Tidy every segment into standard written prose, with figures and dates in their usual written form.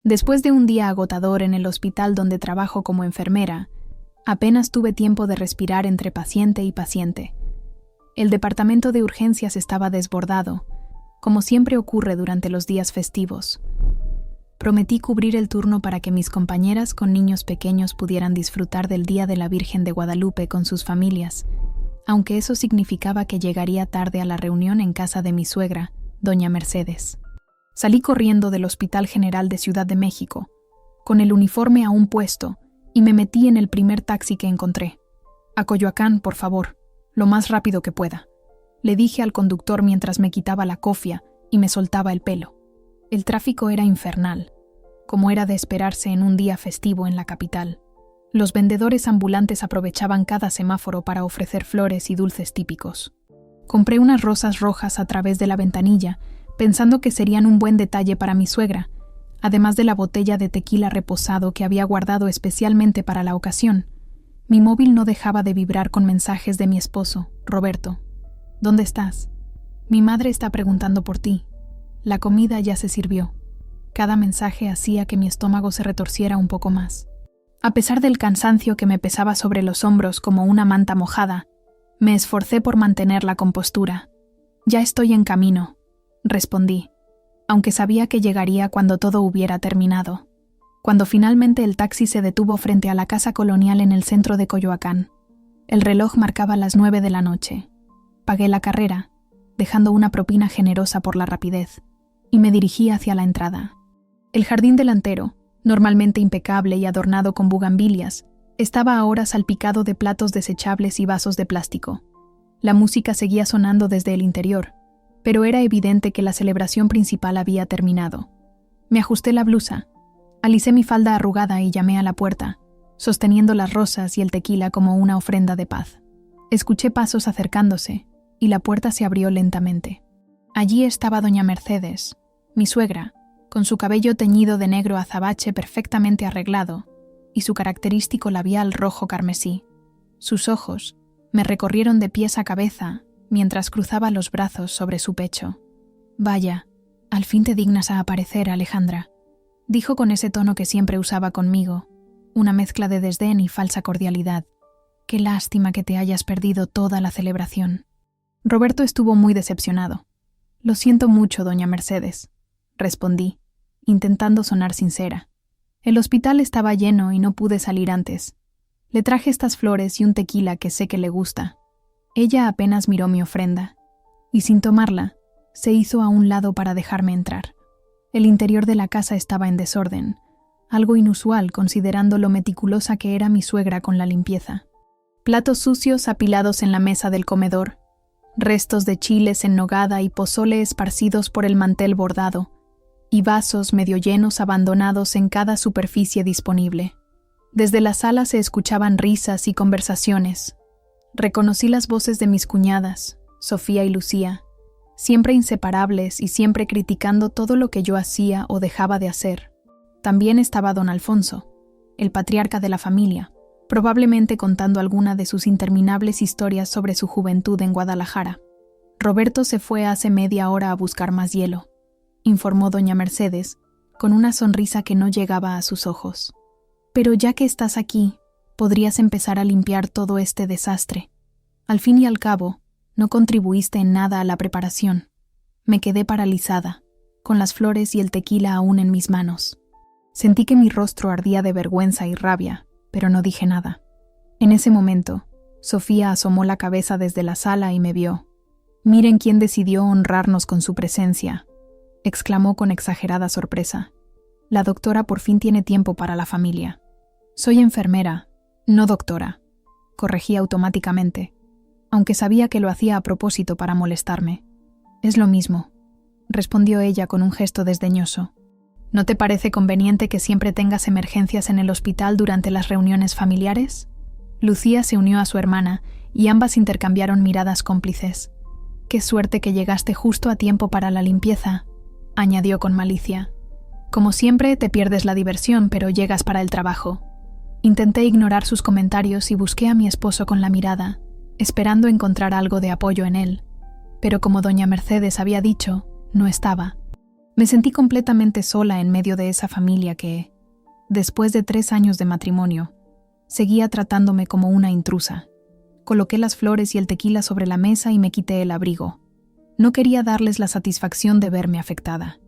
Después de un día agotador en el hospital donde trabajo como enfermera, apenas tuve tiempo de respirar entre paciente y paciente. El departamento de urgencias estaba desbordado, como siempre ocurre durante los días festivos. Prometí cubrir el turno para que mis compañeras con niños pequeños pudieran disfrutar del Día de la Virgen de Guadalupe con sus familias, aunque eso significaba que llegaría tarde a la reunión en casa de mi suegra, doña Mercedes. Salí corriendo del Hospital General de Ciudad de México, con el uniforme aún puesto, y me metí en el primer taxi que encontré. «A Coyoacán, por favor, lo más rápido que pueda», le dije al conductor mientras me quitaba la cofia y me soltaba el pelo. El tráfico era infernal, como era de esperarse en un día festivo en la capital. Los vendedores ambulantes aprovechaban cada semáforo para ofrecer flores y dulces típicos. Compré unas rosas rojas a través de la ventanilla, pensando que serían un buen detalle para mi suegra, además de la botella de tequila reposado que había guardado especialmente para la ocasión. Mi móvil no dejaba de vibrar con mensajes de mi esposo, Roberto. «¿Dónde estás? Mi madre está preguntando por ti. La comida ya se sirvió». Cada mensaje hacía que mi estómago se retorciera un poco más. A pesar del cansancio que me pesaba sobre los hombros como una manta mojada, me esforcé por mantener la compostura. «Ya estoy en camino», respondí, aunque sabía que llegaría cuando todo hubiera terminado. Cuando finalmente el taxi se detuvo frente a la casa colonial en el centro de Coyoacán, el reloj marcaba las 9 de la noche. Pagué la carrera, dejando una propina generosa por la rapidez, y me dirigí hacia la entrada. El jardín delantero, normalmente impecable y adornado con bugambilias, estaba ahora salpicado de platos desechables y vasos de plástico. La música seguía sonando desde el interior, pero era evidente que la celebración principal había terminado. Me ajusté la blusa, alicé mi falda arrugada y llamé a la puerta, sosteniendo las rosas y el tequila como una ofrenda de paz. Escuché pasos acercándose, y la puerta se abrió lentamente. Allí estaba doña Mercedes, mi suegra, con su cabello teñido de negro azabache perfectamente arreglado, y su característico labial rojo carmesí. Sus ojos me recorrieron de pies a cabeza, mientras cruzaba los brazos sobre su pecho. «Vaya, al fin te dignas a aparecer, Alejandra», dijo con ese tono que siempre usaba conmigo, una mezcla de desdén y falsa cordialidad. «Qué lástima que te hayas perdido toda la celebración». Roberto estuvo muy decepcionado. «Lo siento mucho, doña Mercedes», respondí, intentando sonar sincera. «El hospital estaba lleno y no pude salir antes. Le traje estas flores y un tequila que sé que le gusta». Ella apenas miró mi ofrenda, y sin tomarla, se hizo a un lado para dejarme entrar. El interior de la casa estaba en desorden, algo inusual considerando lo meticulosa que era mi suegra con la limpieza. Platos sucios apilados en la mesa del comedor, restos de chiles en nogada y pozole esparcidos por el mantel bordado, y vasos medio llenos abandonados en cada superficie disponible. Desde la sala se escuchaban risas y conversaciones. Reconocí las voces de mis cuñadas, Sofía y Lucía, siempre inseparables y siempre criticando todo lo que yo hacía o dejaba de hacer. También estaba don Alfonso, el patriarca de la familia, probablemente contando alguna de sus interminables historias sobre su juventud en Guadalajara. «Roberto se fue hace media hora a buscar más hielo», informó doña Mercedes, con una sonrisa que no llegaba a sus ojos. «Pero ya que estás aquí, podrías empezar a limpiar todo este desastre. Al fin y al cabo, no contribuiste en nada a la preparación». Me quedé paralizada, con las flores y el tequila aún en mis manos. Sentí que mi rostro ardía de vergüenza y rabia, pero no dije nada. En ese momento, Sofía asomó la cabeza desde la sala y me vio. «Miren quién decidió honrarnos con su presencia», exclamó con exagerada sorpresa. «La doctora por fin tiene tiempo para la familia». «Soy enfermera, no doctora», corregí automáticamente, aunque sabía que lo hacía a propósito para molestarme. «Es lo mismo», respondió ella con un gesto desdeñoso. «¿No te parece conveniente que siempre tengas emergencias en el hospital durante las reuniones familiares?» Lucía se unió a su hermana y ambas intercambiaron miradas cómplices. «Qué suerte que llegaste justo a tiempo para la limpieza», añadió con malicia. «Como siempre, te pierdes la diversión, pero llegas para el trabajo». Intenté ignorar sus comentarios y busqué a mi esposo con la mirada, esperando encontrar algo de apoyo en él. Pero como doña Mercedes había dicho, no estaba. Me sentí completamente sola en medio de esa familia que, después de 3 años de matrimonio, seguía tratándome como una intrusa. Coloqué las flores y el tequila sobre la mesa y me quité el abrigo. No quería darles la satisfacción de verme afectada.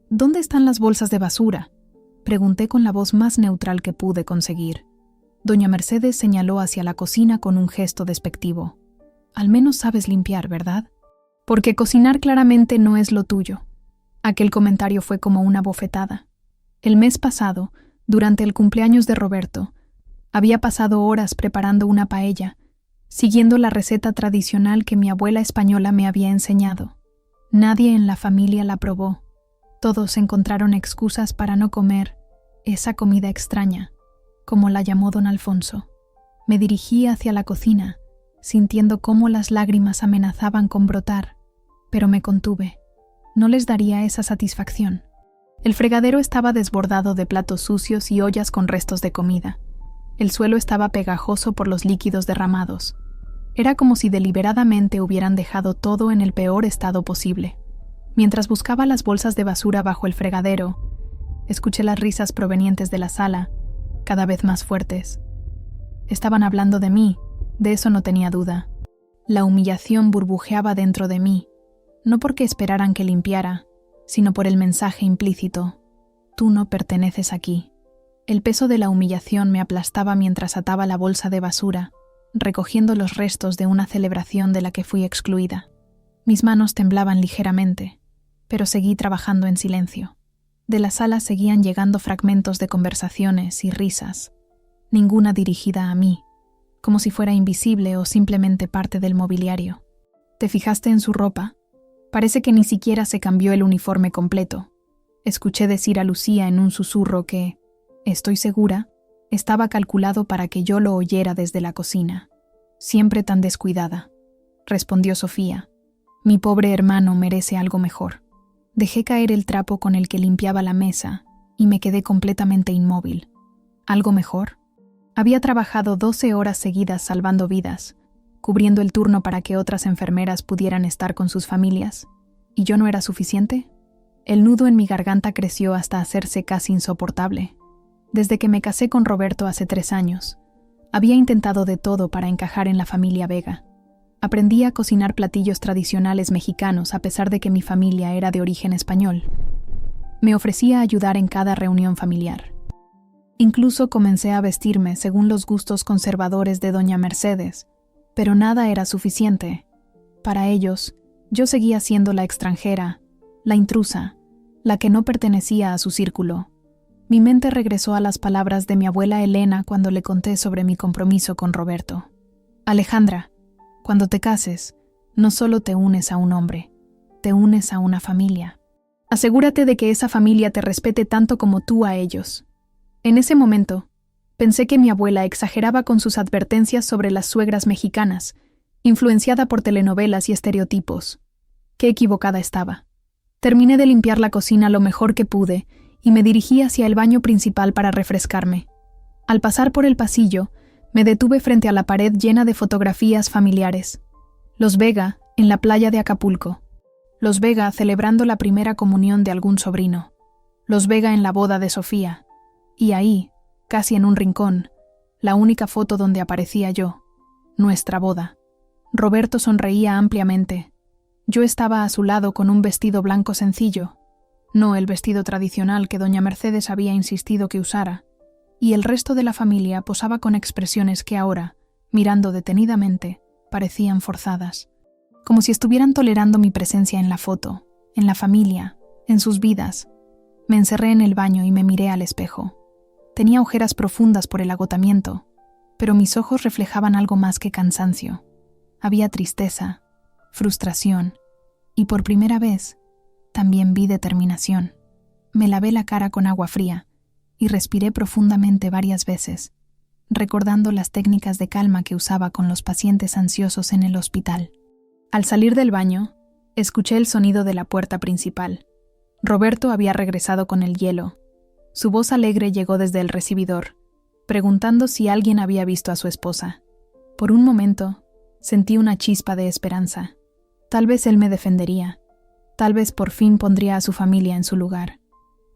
¿Dónde están las bolsas de basura?, pregunté con la voz más neutral que pude conseguir. Doña Mercedes señaló hacia la cocina con un gesto despectivo. Al menos sabes limpiar, ¿verdad? Porque cocinar claramente no es lo tuyo. Aquel comentario fue como una bofetada. El mes pasado, durante el cumpleaños de Roberto, había pasado horas preparando una paella, siguiendo la receta tradicional que mi abuela española me había enseñado. Nadie en la familia la probó. Todos encontraron excusas para no comer esa comida extraña, como la llamó don Alfonso. Me dirigí hacia la cocina, sintiendo cómo las lágrimas amenazaban con brotar, pero me contuve. No les daría esa satisfacción. El fregadero estaba desbordado de platos sucios y ollas con restos de comida. El suelo estaba pegajoso por los líquidos derramados. Era como si deliberadamente hubieran dejado todo en el peor estado posible. Mientras buscaba las bolsas de basura bajo el fregadero, escuché las risas provenientes de la sala, cada vez más fuertes. Estaban hablando de mí, de eso no tenía duda. La humillación burbujeaba dentro de mí, no porque esperaran que limpiara, sino por el mensaje implícito: tú no perteneces aquí. El peso de la humillación me aplastaba mientras ataba la bolsa de basura, recogiendo los restos de una celebración de la que fui excluida. Mis manos temblaban ligeramente, pero seguí trabajando en silencio. De la sala seguían llegando fragmentos de conversaciones y risas, ninguna dirigida a mí, como si fuera invisible o simplemente parte del mobiliario. ¿Te fijaste en su ropa? Parece que ni siquiera se cambió el uniforme completo. Escuché decir a Lucía en un susurro que, estoy segura, estaba calculado para que yo lo oyera desde la cocina. Siempre tan descuidada, respondió Sofía. Mi pobre hermano merece algo mejor. Dejé caer el trapo con el que limpiaba la mesa y me quedé completamente inmóvil. ¿Algo mejor? Había trabajado 12 horas seguidas salvando vidas, cubriendo el turno para que otras enfermeras pudieran estar con sus familias. ¿Y yo no era suficiente? El nudo en mi garganta creció hasta hacerse casi insoportable. Desde que me casé con Roberto hace 3 años, había intentado de todo para encajar en la familia Vega. Aprendí a cocinar platillos tradicionales mexicanos a pesar de que mi familia era de origen español. Me ofrecía a ayudar en cada reunión familiar. Incluso comencé a vestirme según los gustos conservadores de doña Mercedes, pero nada era suficiente. Para ellos, yo seguía siendo la extranjera, la intrusa, la que no pertenecía a su círculo. Mi mente regresó a las palabras de mi abuela Elena cuando le conté sobre mi compromiso con Roberto. Alejandra, cuando te cases, no solo te unes a un hombre, te unes a una familia. Asegúrate de que esa familia te respete tanto como tú a ellos. En ese momento, pensé que mi abuela exageraba con sus advertencias sobre las suegras mexicanas, influenciada por telenovelas y estereotipos. Qué equivocada estaba. Terminé de limpiar la cocina lo mejor que pude y me dirigí hacia el baño principal para refrescarme. Al pasar por el pasillo, me detuve frente a la pared llena de fotografías familiares. Los Vega, en la playa de Acapulco. Los Vega celebrando la primera comunión de algún sobrino. Los Vega en la boda de Sofía. Y ahí, casi en un rincón, la única foto donde aparecía yo. Nuestra boda. Roberto sonreía ampliamente. Yo estaba a su lado con un vestido blanco sencillo, no el vestido tradicional que doña Mercedes había insistido que usara, y el resto de la familia posaba con expresiones que ahora, mirando detenidamente, parecían forzadas, como si estuvieran tolerando mi presencia en la foto, en la familia, en sus vidas. Me encerré en el baño y me miré al espejo. Tenía ojeras profundas por el agotamiento, pero mis ojos reflejaban algo más que cansancio. Había tristeza, frustración, y por primera vez, también vi determinación. Me lavé la cara con agua fría y respiré profundamente varias veces, recordando las técnicas de calma que usaba con los pacientes ansiosos en el hospital. Al salir del baño, escuché el sonido de la puerta principal. Roberto había regresado con el hielo. Su voz alegre llegó desde el recibidor, preguntando si alguien había visto a su esposa. Por un momento, sentí una chispa de esperanza. Tal vez él me defendería. Tal vez por fin pondría a su familia en su lugar.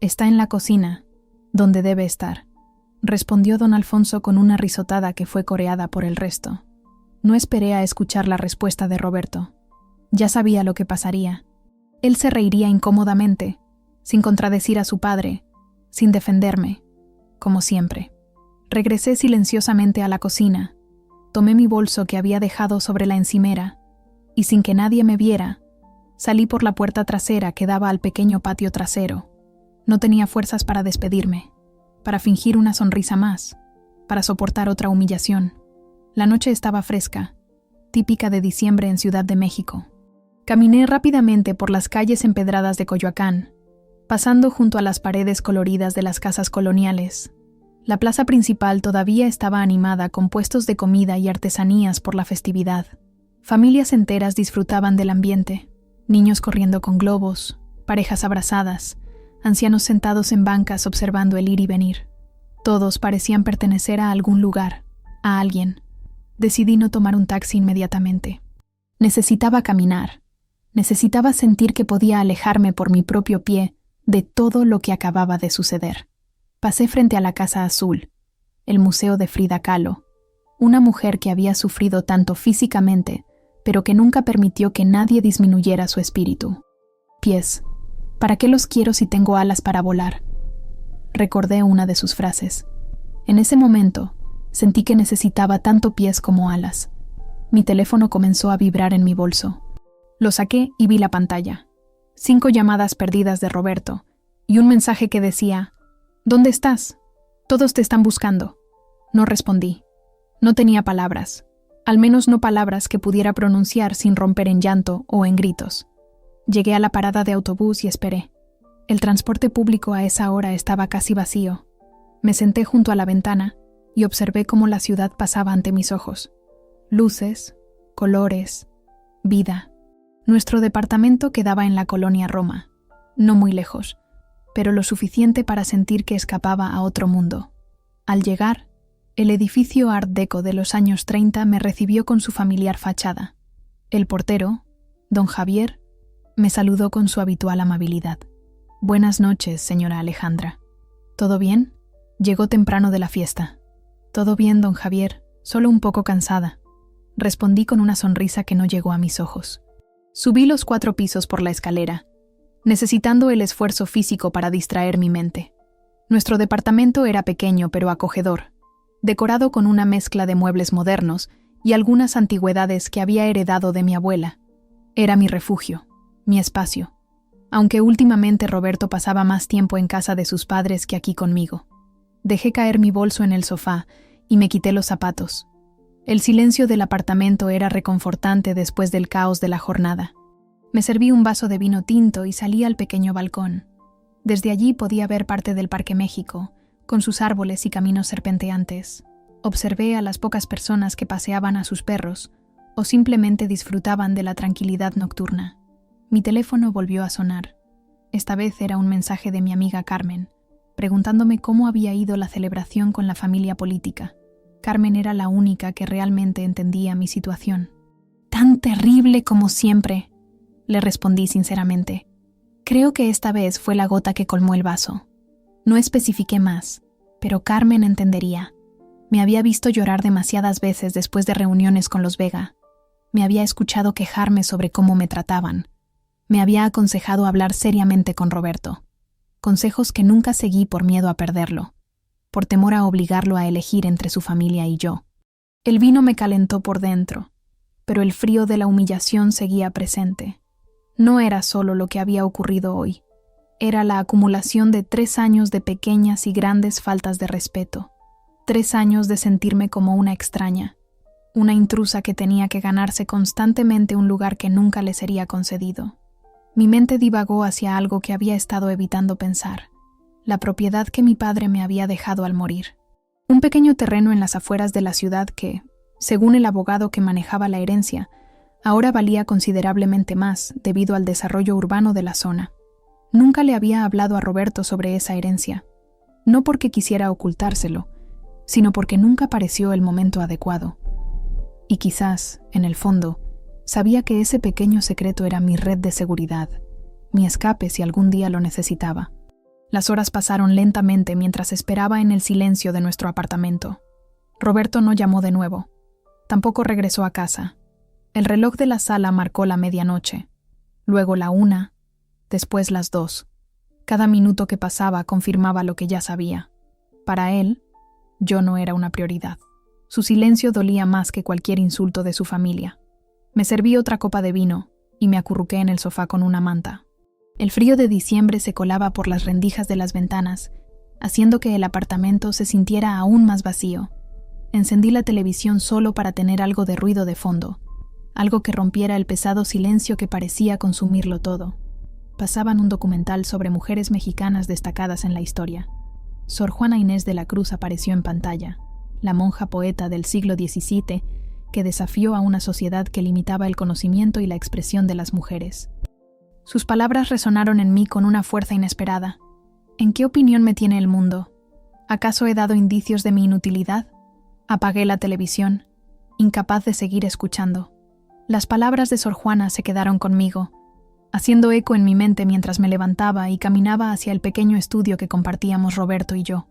Está en la cocina, donde debe estar, respondió don Alfonso con una risotada que fue coreada por el resto. No esperé a escuchar la respuesta de Roberto. Ya sabía lo que pasaría. Él se reiría incómodamente, sin contradecir a su padre, sin defenderme, como siempre. Regresé silenciosamente a la cocina, tomé mi bolso que había dejado sobre la encimera, y sin que nadie me viera, salí por la puerta trasera que daba al pequeño patio trasero. No tenía fuerzas para despedirme, para fingir una sonrisa más, para soportar otra humillación. La noche estaba fresca, típica de diciembre en Ciudad de México. Caminé rápidamente por las calles empedradas de Coyoacán, pasando junto a las paredes coloridas de las casas coloniales. La plaza principal todavía estaba animada con puestos de comida y artesanías por la festividad. Familias enteras disfrutaban del ambiente, niños corriendo con globos, parejas abrazadas, ancianos sentados en bancas observando el ir y venir. Todos parecían pertenecer a algún lugar, a alguien. Decidí no tomar un taxi inmediatamente. Necesitaba caminar. Necesitaba sentir que podía alejarme por mi propio pie de todo lo que acababa de suceder. Pasé frente a la Casa Azul, el museo de Frida Kahlo, una mujer que había sufrido tanto físicamente, pero que nunca permitió que nadie disminuyera su espíritu. Pies. ¿Para qué los quiero si tengo alas para volar? Recordé una de sus frases. En ese momento, sentí que necesitaba tanto pies como alas. Mi teléfono comenzó a vibrar en mi bolso. Lo saqué y vi la pantalla. 5 llamadas perdidas de Roberto y un mensaje que decía: ¿Dónde estás? Todos te están buscando. No respondí. No tenía palabras, al menos no palabras que pudiera pronunciar sin romper en llanto o en gritos. Llegué a la parada de autobús y esperé. El transporte público a esa hora estaba casi vacío. Me senté junto a la ventana y observé cómo la ciudad pasaba ante mis ojos. Luces, colores, vida. Nuestro departamento quedaba en la colonia Roma, no muy lejos, pero lo suficiente para sentir que escapaba a otro mundo. Al llegar, el edificio Art Deco de los años 30 me recibió con su familiar fachada. El portero, don Javier, me saludó con su habitual amabilidad. «Buenas noches, señora Alejandra. ¿Todo bien?» Llegó temprano de la fiesta. «Todo bien, don Javier, solo un poco cansada», respondí con una sonrisa que no llegó a mis ojos. Subí los 4 pisos por la escalera, necesitando el esfuerzo físico para distraer mi mente. Nuestro departamento era pequeño pero acogedor, decorado con una mezcla de muebles modernos y algunas antigüedades que había heredado de mi abuela. Era mi refugio, mi espacio, aunque últimamente Roberto pasaba más tiempo en casa de sus padres que aquí conmigo. Dejé caer mi bolso en el sofá y me quité los zapatos. El silencio del apartamento era reconfortante después del caos de la jornada. Me serví un vaso de vino tinto y salí al pequeño balcón. Desde allí podía ver parte del Parque México, con sus árboles y caminos serpenteantes. Observé a las pocas personas que paseaban a sus perros o simplemente disfrutaban de la tranquilidad nocturna. Mi teléfono volvió a sonar. Esta vez era un mensaje de mi amiga Carmen, preguntándome cómo había ido la celebración con la familia política. Carmen era la única que realmente entendía mi situación. «Tan terrible como siempre», le respondí sinceramente. Creo que esta vez fue la gota que colmó el vaso. No especifiqué más, pero Carmen entendería. Me había visto llorar demasiadas veces después de reuniones con los Vega. Me había escuchado quejarme sobre cómo me trataban. Me había aconsejado hablar seriamente con Roberto. Consejos que nunca seguí por miedo a perderlo, por temor a obligarlo a elegir entre su familia y yo. El vino me calentó por dentro, pero el frío de la humillación seguía presente. No era solo lo que había ocurrido hoy. Era la acumulación de 3 años de pequeñas y grandes faltas de respeto. 3 años de sentirme como una extraña, una intrusa que tenía que ganarse constantemente un lugar que nunca le sería concedido. Mi mente divagó hacia algo que había estado evitando pensar, la propiedad que mi padre me había dejado al morir. Un pequeño terreno en las afueras de la ciudad que, según el abogado que manejaba la herencia, ahora valía considerablemente más debido al desarrollo urbano de la zona. Nunca le había hablado a Roberto sobre esa herencia, no porque quisiera ocultárselo, sino porque nunca pareció el momento adecuado. Y quizás, en el fondo, sabía que ese pequeño secreto era mi red de seguridad, mi escape si algún día lo necesitaba. Las horas pasaron lentamente mientras esperaba en el silencio de nuestro apartamento. Roberto no llamó de nuevo. Tampoco regresó a casa. El reloj de la sala marcó la medianoche, luego la 1, después las 2. Cada minuto que pasaba confirmaba lo que ya sabía. Para él, yo no era una prioridad. Su silencio dolía más que cualquier insulto de su familia. Me serví otra copa de vino y me acurruqué en el sofá con una manta. El frío de diciembre se colaba por las rendijas de las ventanas, haciendo que el apartamento se sintiera aún más vacío. Encendí la televisión solo para tener algo de ruido de fondo, algo que rompiera el pesado silencio que parecía consumirlo todo. Pasaban un documental sobre mujeres mexicanas destacadas en la historia. Sor Juana Inés de la Cruz apareció en pantalla, la monja poeta del siglo XVII que desafió a una sociedad que limitaba el conocimiento y la expresión de las mujeres. Sus palabras resonaron en mí con una fuerza inesperada. ¿En qué opinión me tiene el mundo? ¿Acaso he dado indicios de mi inutilidad? Apagué la televisión, incapaz de seguir escuchando. Las palabras de Sor Juana se quedaron conmigo, haciendo eco en mi mente mientras me levantaba y caminaba hacia el pequeño estudio que compartíamos Roberto y yo.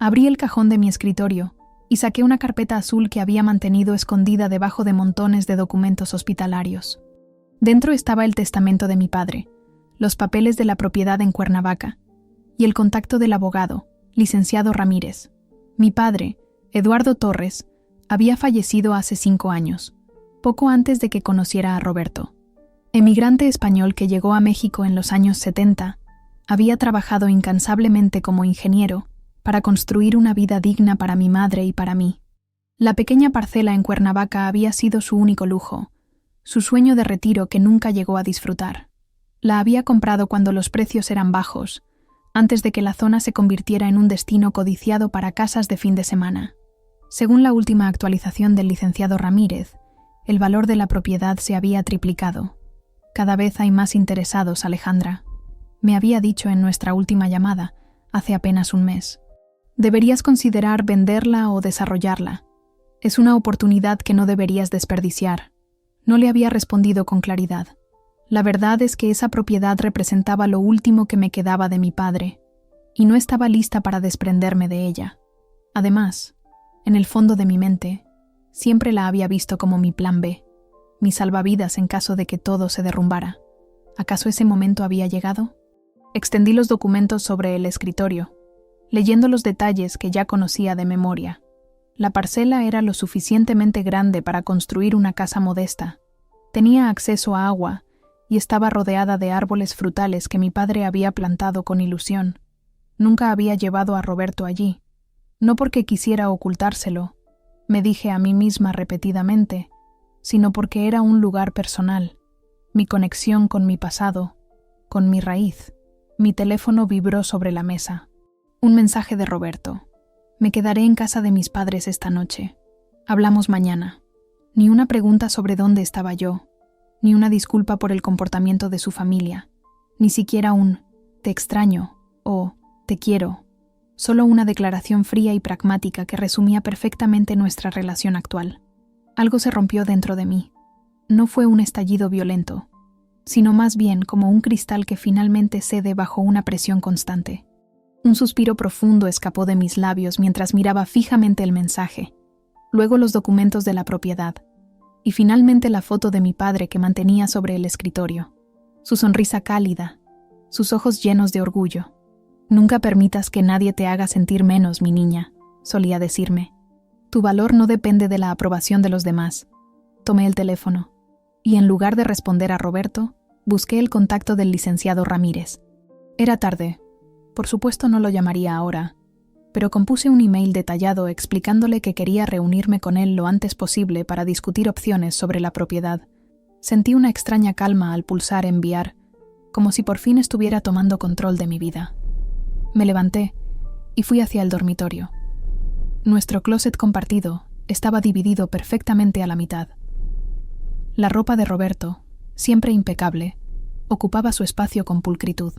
Abrí el cajón de mi escritorio y saqué una carpeta azul que había mantenido escondida debajo de montones de documentos hospitalarios. Dentro estaba el testamento de mi padre, los papeles de la propiedad en Cuernavaca y el contacto del abogado, licenciado Ramírez. Mi padre, Eduardo Torres, había fallecido hace 5 años, poco antes de que conociera a Roberto. Emigrante español que llegó a México en los años 70, había trabajado incansablemente como ingeniero para construir una vida digna para mi madre y para mí. La pequeña parcela en Cuernavaca había sido su único lujo, su sueño de retiro que nunca llegó a disfrutar. La había comprado cuando los precios eran bajos, antes de que la zona se convirtiera en un destino codiciado para casas de fin de semana. Según la última actualización del licenciado Ramírez, el valor de la propiedad se había triplicado. Cada vez hay más interesados, Alejandra. Me había dicho en nuestra última llamada, hace apenas un mes. Deberías considerar venderla o desarrollarla. Es una oportunidad que no deberías desperdiciar. No le había respondido con claridad. La verdad es que esa propiedad representaba lo último que me quedaba de mi padre, y no estaba lista para desprenderme de ella. Además, en el fondo de mi mente, siempre la había visto como mi plan B, mi salvavidas en caso de que todo se derrumbara. ¿Acaso ese momento había llegado? Extendí los documentos sobre el escritorio, leyendo los detalles que ya conocía de memoria. La parcela era lo suficientemente grande para construir una casa modesta. Tenía acceso a agua y estaba rodeada de árboles frutales que mi padre había plantado con ilusión. Nunca había llevado a Roberto allí, no porque quisiera ocultárselo, me dije a mí misma repetidamente, sino porque era un lugar personal, mi conexión con mi pasado, con mi raíz. Mi teléfono vibró sobre la mesa. Un mensaje de Roberto. Me quedaré en casa de mis padres esta noche. Hablamos mañana. Ni una pregunta sobre dónde estaba yo, ni una disculpa por el comportamiento de su familia, ni siquiera un «te extraño» o «te quiero». Solo una declaración fría y pragmática que resumía perfectamente nuestra relación actual. Algo se rompió dentro de mí. No fue un estallido violento, sino más bien como un cristal que finalmente cede bajo una presión constante. Un suspiro profundo escapó de mis labios mientras miraba fijamente el mensaje, luego los documentos de la propiedad, y finalmente la foto de mi padre que mantenía sobre el escritorio. Su sonrisa cálida, sus ojos llenos de orgullo. «Nunca permitas que nadie te haga sentir menos, mi niña», solía decirme. «Tu valor no depende de la aprobación de los demás». Tomé el teléfono, y en lugar de responder a Roberto, busqué el contacto del licenciado Ramírez. Era tarde. Por supuesto no lo llamaría ahora, pero compuse un email detallado explicándole que quería reunirme con él lo antes posible para discutir opciones sobre la propiedad. Sentí una extraña calma al pulsar enviar, como si por fin estuviera tomando control de mi vida. Me levanté y fui hacia el dormitorio. Nuestro closet compartido estaba dividido perfectamente a la mitad. La ropa de Roberto, siempre impecable, ocupaba su espacio con pulcritud.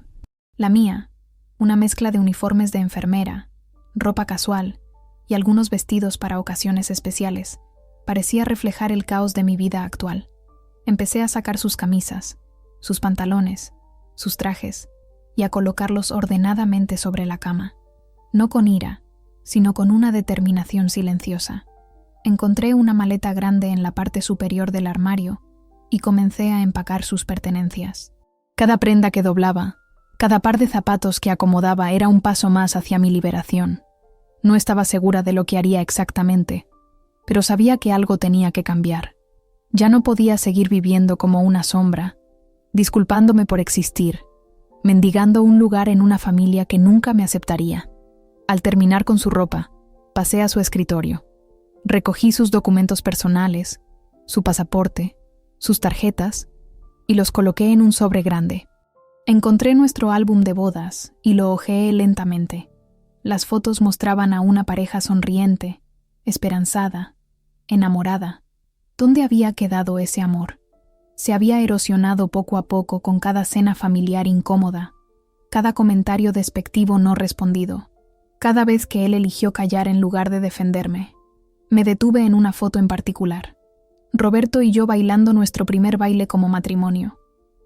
La mía, una mezcla de uniformes de enfermera, ropa casual y algunos vestidos para ocasiones especiales, parecía reflejar el caos de mi vida actual. Empecé a sacar sus camisas, sus pantalones, sus trajes, y a colocarlos ordenadamente sobre la cama. No con ira, sino con una determinación silenciosa. Encontré una maleta grande en la parte superior del armario y comencé a empacar sus pertenencias. Cada prenda que doblaba, cada par de zapatos que acomodaba era un paso más hacia mi liberación. No estaba segura de lo que haría exactamente, pero sabía que algo tenía que cambiar. Ya no podía seguir viviendo como una sombra, disculpándome por existir, mendigando un lugar en una familia que nunca me aceptaría. Al terminar con su ropa, pasé a su escritorio. Recogí sus documentos personales, su pasaporte, sus tarjetas, y los coloqué en un sobre grande. Encontré nuestro álbum de bodas y lo hojeé lentamente. Las fotos mostraban a una pareja sonriente, esperanzada, enamorada. ¿Dónde había quedado ese amor? Se había erosionado poco a poco con cada cena familiar incómoda, cada comentario despectivo no respondido, cada vez que él eligió callar en lugar de defenderme. Me detuve en una foto en particular. Roberto y yo bailando nuestro primer baile como matrimonio.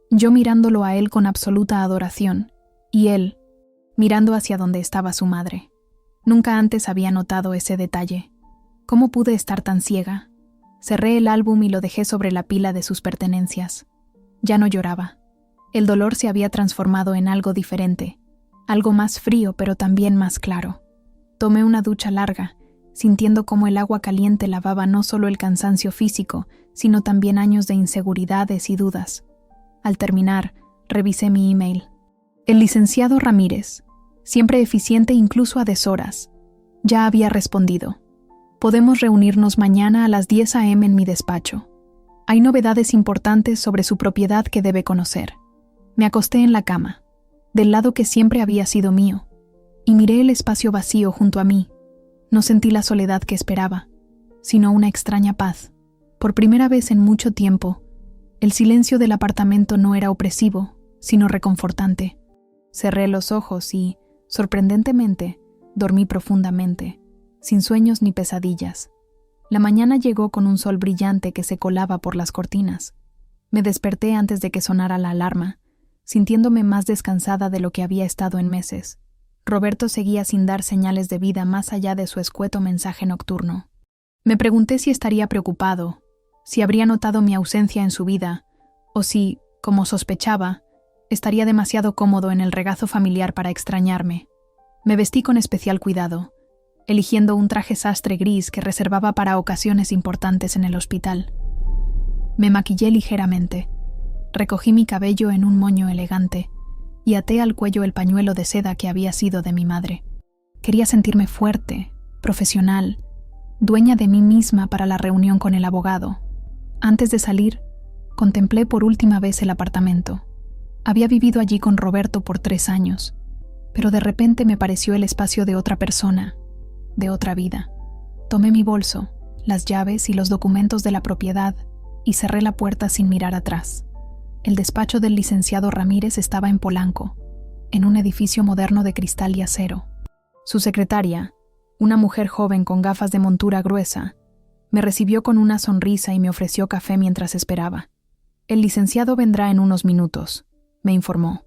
Yo mirándolo a él con absoluta adoración, y él mirando hacia donde estaba su madre. Nunca antes había notado ese detalle. ¿Cómo pude estar tan ciega? Cerré el álbum y lo dejé sobre la pila de sus pertenencias. Ya no lloraba. El dolor se había transformado en algo diferente, algo más frío pero también más claro. Tomé una ducha larga, sintiendo cómo el agua caliente lavaba no solo el cansancio físico, sino también años de inseguridades y dudas. Al terminar, revisé mi email. El licenciado Ramírez, siempre eficiente incluso a deshoras, ya había respondido. Podemos reunirnos mañana a las 10 a.m. en mi despacho. Hay novedades importantes sobre su propiedad que debe conocer. Me acosté en la cama, del lado que siempre había sido mío, y miré el espacio vacío junto a mí. No sentí la soledad que esperaba, sino una extraña paz. Por primera vez en mucho tiempo, el silencio del apartamento no era opresivo, sino reconfortante. Cerré los ojos y, sorprendentemente, dormí profundamente, sin sueños ni pesadillas. La mañana llegó con un sol brillante que se colaba por las cortinas. Me desperté antes de que sonara la alarma, sintiéndome más descansada de lo que había estado en meses. Roberto seguía sin dar señales de vida más allá de su escueto mensaje nocturno. Me pregunté si estaría preocupado, si habría notado mi ausencia en su vida, o si, como sospechaba, estaría demasiado cómodo en el regazo familiar para extrañarme. Me vestí con especial cuidado, eligiendo un traje sastre gris que reservaba para ocasiones importantes en el hospital. Me maquillé ligeramente, recogí mi cabello en un moño elegante y até al cuello el pañuelo de seda que había sido de mi madre. Quería sentirme fuerte, profesional, dueña de mí misma para la reunión con el abogado. Antes de salir, contemplé por última vez el apartamento. Había vivido allí con Roberto por 3 años, pero de repente me pareció el espacio de otra persona, de otra vida. Tomé mi bolso, las llaves y los documentos de la propiedad y cerré la puerta sin mirar atrás. El despacho del licenciado Ramírez estaba en Polanco, en un edificio moderno de cristal y acero. Su secretaria, una mujer joven con gafas de montura gruesa, me recibió con una sonrisa y me ofreció café mientras esperaba. El licenciado vendrá en unos minutos, me informó.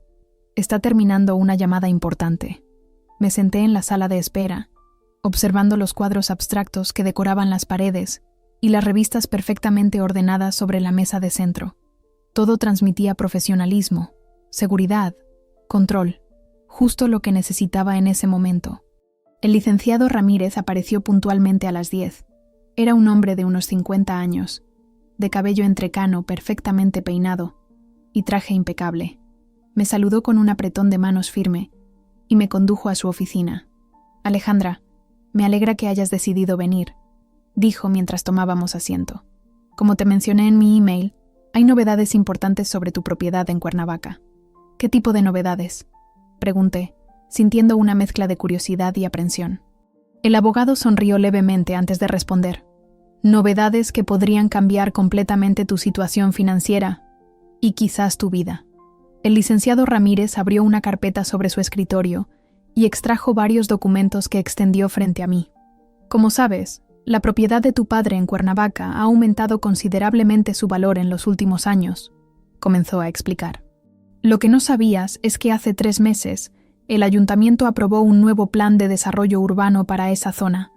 Está terminando una llamada importante. Me senté en la sala de espera, observando los cuadros abstractos que decoraban las paredes y las revistas perfectamente ordenadas sobre la mesa de centro. Todo transmitía profesionalismo, seguridad, control, justo lo que necesitaba en ese momento. El licenciado Ramírez apareció puntualmente a las 10. Era un hombre de unos 50 años, de cabello entrecano perfectamente peinado y traje impecable. Me saludó con un apretón de manos firme y me condujo a su oficina. «Alejandra, me alegra que hayas decidido venir», dijo mientras tomábamos asiento. «Como te mencioné en mi email, hay novedades importantes sobre tu propiedad en Cuernavaca». «¿Qué tipo de novedades?», pregunté, sintiendo una mezcla de curiosidad y aprensión. El abogado sonrió levemente antes de responder. «Novedades que podrían cambiar completamente tu situación financiera y quizás tu vida». El licenciado Ramírez abrió una carpeta sobre su escritorio y extrajo varios documentos que extendió frente a mí. «Como sabes, la propiedad de tu padre en Cuernavaca ha aumentado considerablemente su valor en los últimos años», comenzó a explicar. Lo que no sabías es que hace 3 meses el ayuntamiento aprobó un nuevo plan de desarrollo urbano para esa zona.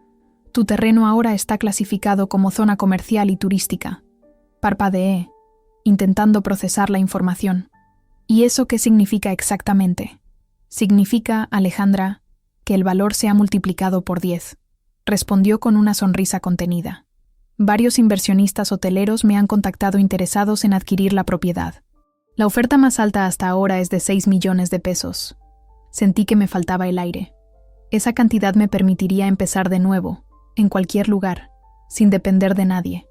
Tu terreno ahora está clasificado como zona comercial y turística. Parpadeé, intentando procesar la información. ¿Y eso qué significa exactamente? Significa, Alejandra, que el valor se ha multiplicado por 10, respondió con una sonrisa contenida. Varios inversionistas hoteleros me han contactado interesados en adquirir la propiedad. La oferta más alta hasta ahora es de 6 millones de pesos. Sentí que me faltaba el aire. Esa cantidad me permitiría empezar de nuevo, en cualquier lugar, sin depender de nadie.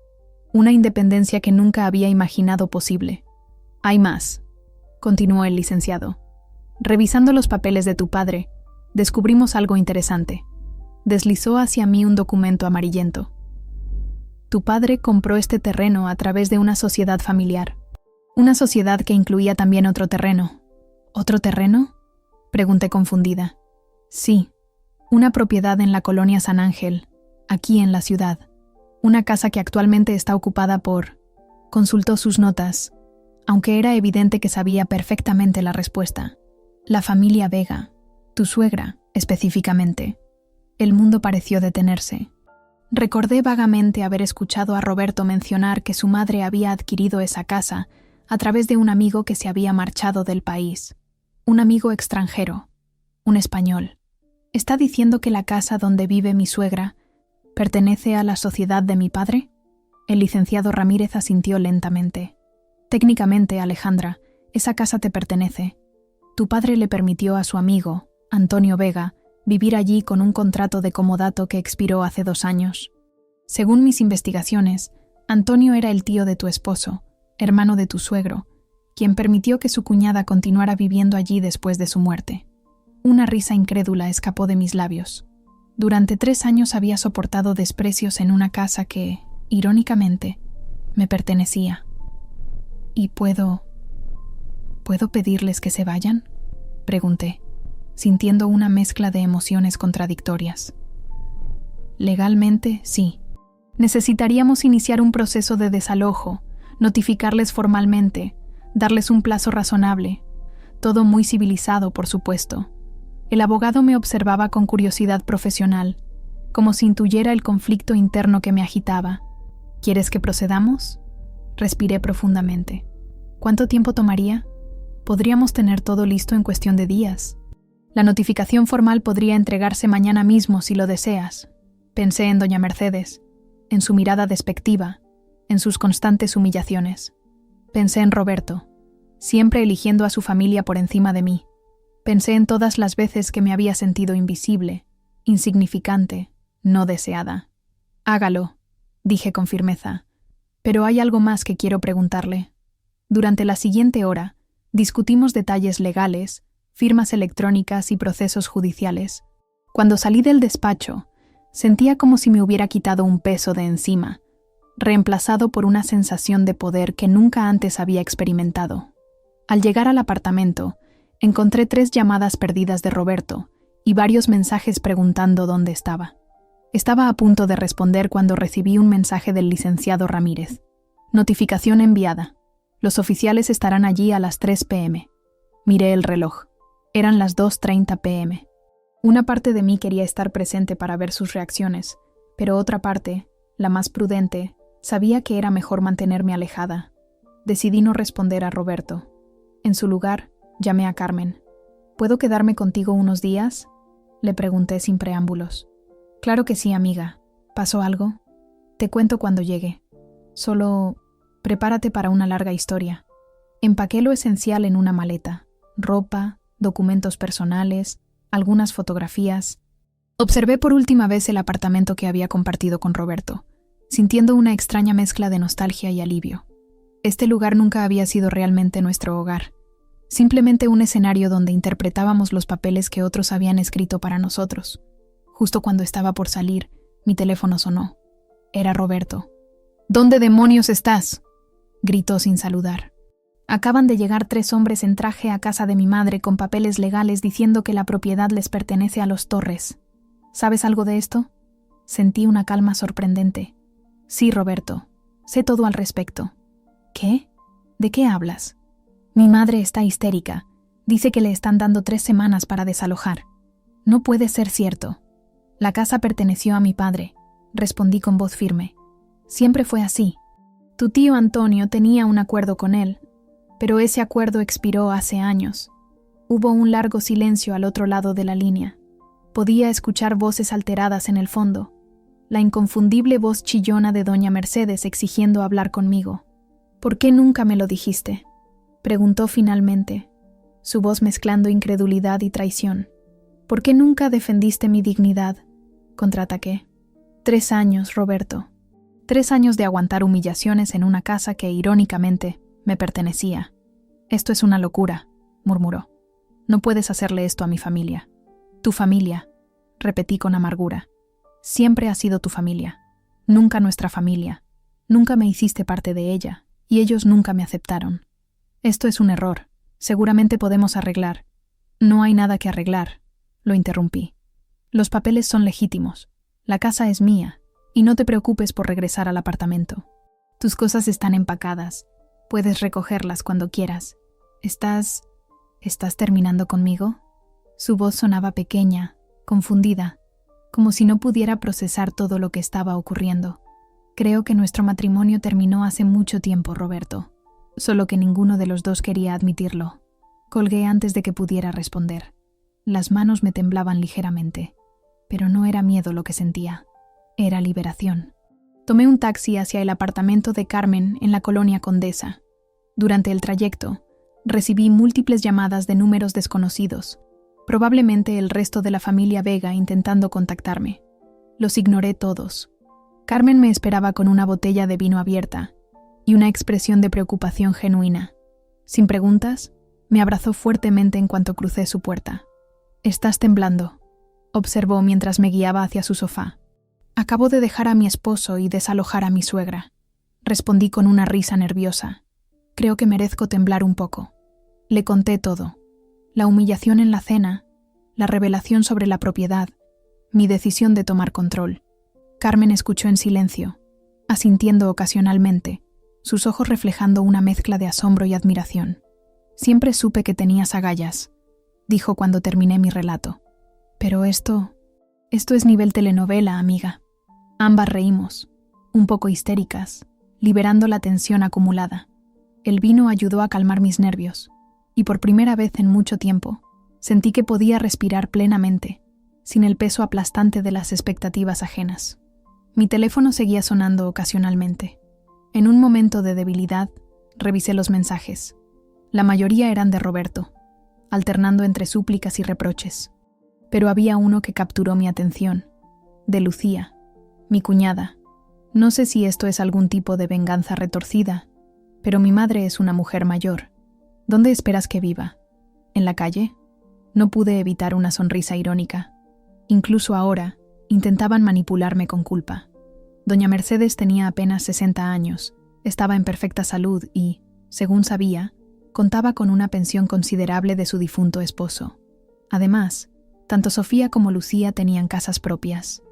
Una independencia que nunca había imaginado posible. Hay más, continuó el licenciado. Revisando los papeles de tu padre, descubrimos algo interesante. Deslizó hacia mí un documento amarillento. Tu padre compró este terreno a través de una sociedad familiar. Una sociedad que incluía también otro terreno. ¿Otro terreno?, pregunté confundida. Sí, una propiedad en la colonia San Ángel, aquí en la ciudad. Una casa que actualmente está ocupada por... Consultó sus notas, aunque era evidente que sabía perfectamente la respuesta. La familia Vega, tu suegra, específicamente. El mundo pareció detenerse. Recordé vagamente haber escuchado a Roberto mencionar que su madre había adquirido esa casa a través de un amigo que se había marchado del país. Un amigo extranjero, un español. ¿Está diciendo que la casa donde vive mi suegra pertenece a la sociedad de mi padre? El licenciado Ramírez asintió lentamente. Técnicamente, Alejandra, esa casa te pertenece. Tu padre le permitió a su amigo, Antonio Vega, vivir allí con un contrato de comodato que expiró hace 2 años. Según mis investigaciones, Antonio era el tío de tu esposo, hermano de tu suegro, quien permitió que su cuñada continuara viviendo allí después de su muerte. Una risa incrédula escapó de mis labios. Durante 3 años había soportado desprecios en una casa que, irónicamente, me pertenecía. ¿Y puedo pedirles que se vayan?, pregunté, sintiendo una mezcla de emociones contradictorias. Legalmente, sí. Necesitaríamos iniciar un proceso de desalojo, notificarles formalmente, darles un plazo razonable. Todo muy civilizado, por supuesto. El abogado me observaba con curiosidad profesional, como si intuyera el conflicto interno que me agitaba. ¿Quieres que procedamos? Respiré profundamente. ¿Cuánto tiempo tomaría? Podríamos tener todo listo en cuestión de días. La notificación formal podría entregarse mañana mismo si lo deseas. Pensé en doña Mercedes, en su mirada despectiva, en sus constantes humillaciones. Pensé en Roberto, siempre eligiendo a su familia por encima de mí. Pensé en todas las veces que me había sentido invisible, insignificante, no deseada. Hágalo, dije con firmeza. Pero hay algo más que quiero preguntarle. Durante la siguiente hora, discutimos detalles legales, firmas electrónicas y procesos judiciales. Cuando salí del despacho, sentía como si me hubiera quitado un peso de encima, reemplazado por una sensación de poder que nunca antes había experimentado. Al llegar al apartamento, encontré 3 llamadas perdidas de Roberto y varios mensajes preguntando dónde estaba. Estaba a punto de responder cuando recibí un mensaje del licenciado Ramírez. Notificación enviada. Los oficiales estarán allí a las 3 p.m. Miré el reloj. Eran las 2:30 p.m. Una parte de mí quería estar presente para ver sus reacciones, pero otra parte, la más prudente, sabía que era mejor mantenerme alejada. Decidí no responder a Roberto. En su lugar, llamé a Carmen. ¿Puedo quedarme contigo unos días?, le pregunté sin preámbulos. Claro que sí, amiga. ¿Pasó algo? Te cuento cuando llegue. Solo prepárate para una larga historia. Empaqué lo esencial en una maleta: ropa, documentos personales, algunas fotografías. Observé por última vez el apartamento que había compartido con Roberto, sintiendo una extraña mezcla de nostalgia y alivio. Este lugar nunca había sido realmente nuestro hogar, simplemente un escenario donde interpretábamos los papeles que otros habían escrito para nosotros. Justo cuando estaba por salir, mi teléfono sonó. Era Roberto. ¿Dónde demonios estás?, gritó sin saludar. Acaban de llegar 3 hombres en traje a casa de mi madre con papeles legales diciendo que la propiedad les pertenece a los Torres. ¿Sabes algo de esto? Sentí una calma sorprendente. Sí, Roberto. Sé todo al respecto. ¿Qué? ¿De qué hablas? Mi madre está histérica. Dice que le están dando 3 semanas para desalojar. No puede ser cierto. La casa perteneció a mi padre, respondí con voz firme. Siempre fue así. Tu tío Antonio tenía un acuerdo con él, pero ese acuerdo expiró hace años. Hubo un largo silencio al otro lado de la línea. Podía escuchar voces alteradas en el fondo, la inconfundible voz chillona de doña Mercedes exigiendo hablar conmigo. ¿Por qué nunca me lo dijiste?, preguntó finalmente, su voz mezclando incredulidad y traición. ¿Por qué nunca defendiste mi dignidad?, contraataqué. 3 años, Roberto. 3 años de aguantar humillaciones en una casa que, irónicamente, me pertenecía. Esto es una locura, murmuró. No puedes hacerle esto a mi familia. Tu familia, repetí con amargura. Siempre ha sido tu familia, nunca nuestra familia. Nunca me hiciste parte de ella, y ellos nunca me aceptaron. Esto es un error. Seguramente podemos arreglar. No hay nada que arreglar, lo interrumpí. Los papeles son legítimos. La casa es mía, y no te preocupes por regresar al apartamento. Tus cosas están empacadas. Puedes recogerlas cuando quieras. ¿Estás terminando conmigo? Su voz sonaba pequeña, confundida, como si no pudiera procesar todo lo que estaba ocurriendo. Creo que nuestro matrimonio terminó hace mucho tiempo, Roberto. Solo que ninguno de los dos quería admitirlo. Colgué antes de que pudiera responder. Las manos me temblaban ligeramente, pero no era miedo lo que sentía. Era liberación. Tomé un taxi hacia el apartamento de Carmen en la colonia Condesa. Durante el trayecto, recibí múltiples llamadas de números desconocidos, probablemente el resto de la familia Vega intentando contactarme. Los ignoré todos. Carmen me esperaba con una botella de vino abierta y una expresión de preocupación genuina. Sin preguntas, me abrazó fuertemente en cuanto crucé su puerta. «Estás temblando», observó mientras me guiaba hacia su sofá. «Acabo de dejar a mi esposo y desalojar a mi suegra», respondí con una risa nerviosa. «Creo que merezco temblar un poco». Le conté todo. La humillación en la cena, la revelación sobre la propiedad, mi decisión de tomar control. Carmen escuchó en silencio, asintiendo ocasionalmente, sus ojos reflejando una mezcla de asombro y admiración. «Siempre supe que tenías agallas», dijo cuando terminé mi relato. «Pero esto es nivel telenovela, amiga». Ambas reímos, un poco histéricas, liberando la tensión acumulada. El vino ayudó a calmar mis nervios, y por primera vez en mucho tiempo, sentí que podía respirar plenamente, sin el peso aplastante de las expectativas ajenas. Mi teléfono seguía sonando ocasionalmente. En un momento de debilidad, revisé los mensajes. La mayoría eran de Roberto, alternando entre súplicas y reproches. Pero había uno que capturó mi atención, de Lucía, mi cuñada. No sé si esto es algún tipo de venganza retorcida, pero mi madre es una mujer mayor. ¿Dónde esperas que viva? ¿En la calle? No pude evitar una sonrisa irónica. Incluso ahora, intentaban manipularme con culpa. Doña Mercedes tenía apenas 60 años, estaba en perfecta salud y, según sabía, contaba con una pensión considerable de su difunto esposo. Además, tanto Sofía como Lucía tenían casas propias.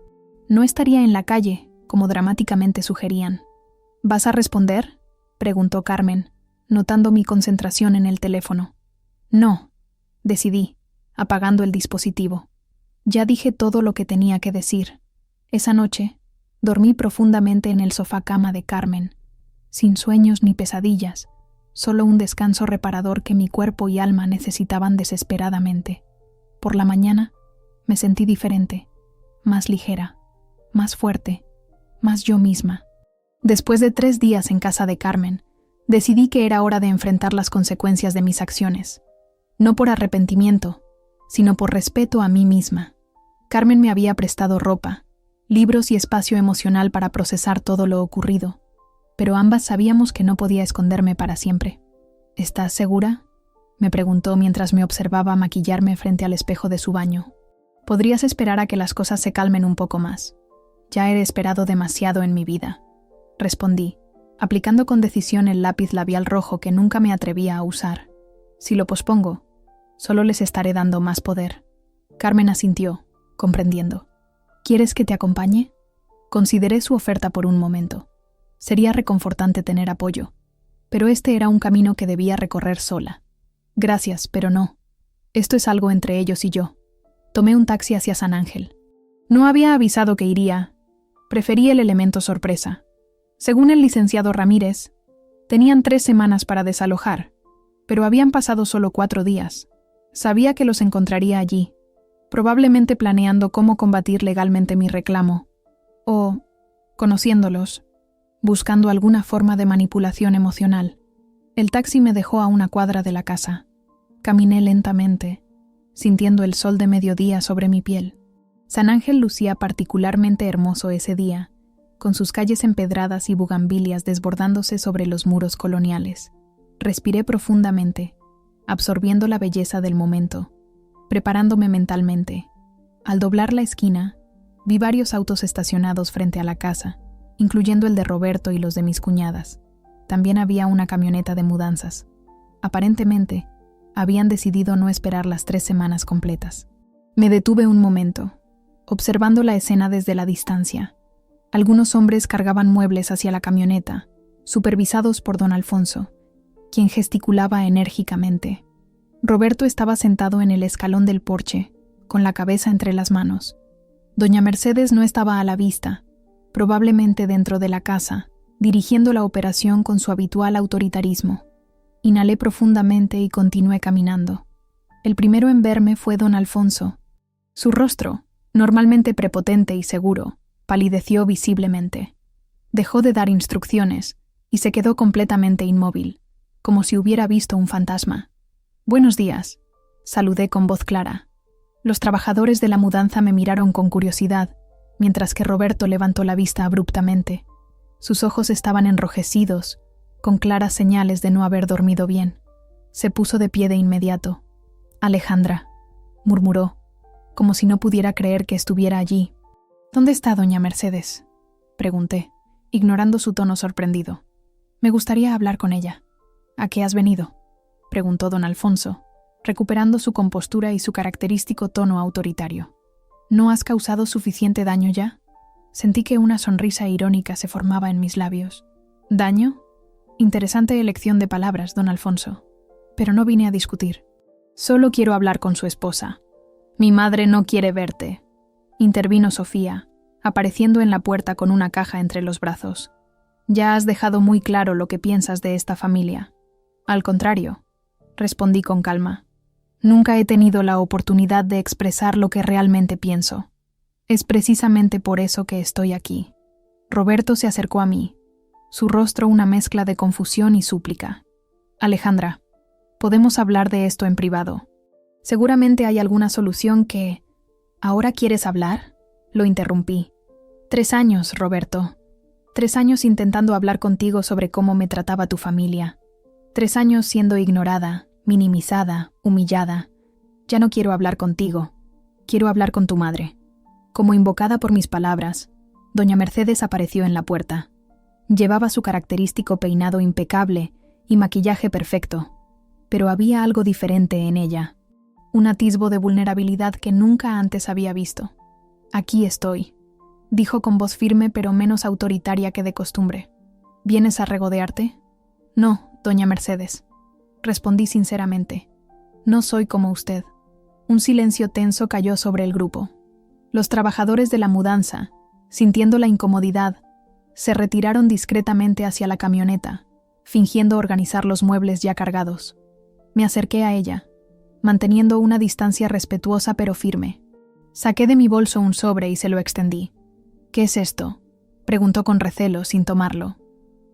No estaría en la calle, como dramáticamente sugerían. ¿Vas a responder?, preguntó Carmen, notando mi concentración en el teléfono. No, decidí, apagando el dispositivo. Ya dije todo lo que tenía que decir. Esa noche, dormí profundamente en el sofá-cama de Carmen, sin sueños ni pesadillas, solo un descanso reparador que mi cuerpo y alma necesitaban desesperadamente. Por la mañana, me sentí diferente, más ligera, más fuerte, más yo misma. Después de 3 días en casa de Carmen, decidí que era hora de enfrentar las consecuencias de mis acciones. No por arrepentimiento, sino por respeto a mí misma. Carmen me había prestado ropa, libros y espacio emocional para procesar todo lo ocurrido, pero ambas sabíamos que no podía esconderme para siempre. ¿Estás segura?, me preguntó mientras me observaba maquillarme frente al espejo de su baño. Podrías esperar a que las cosas se calmen un poco más. Ya he esperado demasiado en mi vida, respondí, aplicando con decisión el lápiz labial rojo que nunca me atrevía a usar. Si lo pospongo, solo les estaré dando más poder. Carmen asintió, comprendiendo. ¿Quieres que te acompañe? Consideré su oferta por un momento. Sería reconfortante tener apoyo, pero este era un camino que debía recorrer sola. Gracias, pero no. Esto es algo entre ellos y yo. Tomé un taxi hacia San Ángel. No había avisado que iría. Preferí el elemento sorpresa. Según el licenciado Ramírez, tenían 3 semanas para desalojar, pero habían pasado solo 4 días. Sabía que los encontraría allí, probablemente planeando cómo combatir legalmente mi reclamo, o, conociéndolos, buscando alguna forma de manipulación emocional. El taxi me dejó a 1 cuadra de la casa. Caminé lentamente, sintiendo el sol de mediodía sobre mi piel. San Ángel lucía particularmente hermoso ese día, con sus calles empedradas y bugambilias desbordándose sobre los muros coloniales. Respiré profundamente, absorbiendo la belleza del momento, preparándome mentalmente. Al doblar la esquina, vi varios autos estacionados frente a la casa, incluyendo el de Roberto y los de mis cuñadas. También había una camioneta de mudanzas. Aparentemente, habían decidido no esperar las 3 semanas completas. Me detuve un momento, observando la escena desde la distancia. Algunos hombres cargaban muebles hacia la camioneta, supervisados por don Alfonso, quien gesticulaba enérgicamente. Roberto estaba sentado en el escalón del porche, con la cabeza entre las manos. Doña Mercedes no estaba a la vista, probablemente dentro de la casa, dirigiendo la operación con su habitual autoritarismo. Inhalé profundamente y continué caminando. El primero en verme fue don Alfonso. Su rostro, normalmente prepotente y seguro, palideció visiblemente. Dejó de dar instrucciones y se quedó completamente inmóvil, como si hubiera visto un fantasma. «Buenos días», saludé con voz clara. Los trabajadores de la mudanza me miraron con curiosidad, mientras que Roberto levantó la vista abruptamente. Sus ojos estaban enrojecidos, con claras señales de no haber dormido bien. Se puso de pie de inmediato. «Alejandra», murmuró, como si no pudiera creer que estuviera allí. «¿Dónde está doña Mercedes?», pregunté, ignorando su tono sorprendido. «Me gustaría hablar con ella». «¿A qué has venido?», preguntó don Alfonso, recuperando su compostura y su característico tono autoritario. «¿No has causado suficiente daño ya?». Sentí que una sonrisa irónica se formaba en mis labios. «¿Daño?». Interesante elección de palabras, don Alfonso. Pero no vine a discutir. «Solo quiero hablar con su esposa. Mi madre no quiere verte», intervino Sofía, apareciendo en la puerta con una caja entre los brazos. «Ya has dejado muy claro lo que piensas de esta familia». «Al contrario», respondí con calma. «Nunca he tenido la oportunidad de expresar lo que realmente pienso. Es precisamente por eso que estoy aquí». Roberto se acercó a mí, su rostro una mezcla de confusión y súplica. «Alejandra, podemos hablar de esto en privado. Seguramente hay alguna solución que...». «¿Ahora quieres hablar?», lo interrumpí. 3 años, Roberto. 3 años intentando hablar contigo sobre cómo me trataba tu familia. 3 años siendo ignorada, minimizada, humillada. Ya no quiero hablar contigo. Quiero hablar con tu madre». Como invocada por mis palabras, doña Mercedes apareció en la puerta. Llevaba su característico peinado impecable y maquillaje perfecto, pero había algo diferente en ella, un atisbo de vulnerabilidad que nunca antes había visto. «Aquí estoy», dijo con voz firme pero menos autoritaria que de costumbre. «¿Vienes a regodearte?». «No, doña Mercedes», respondí sinceramente. «No soy como usted». Un silencio tenso cayó sobre el grupo. Los trabajadores de la mudanza, sintiendo la incomodidad, se retiraron discretamente hacia la camioneta, fingiendo organizar los muebles ya cargados. Me acerqué a ella, manteniendo una distancia respetuosa pero firme. Saqué de mi bolso un sobre y se lo extendí. «¿Qué es esto?», preguntó con recelo sin tomarlo.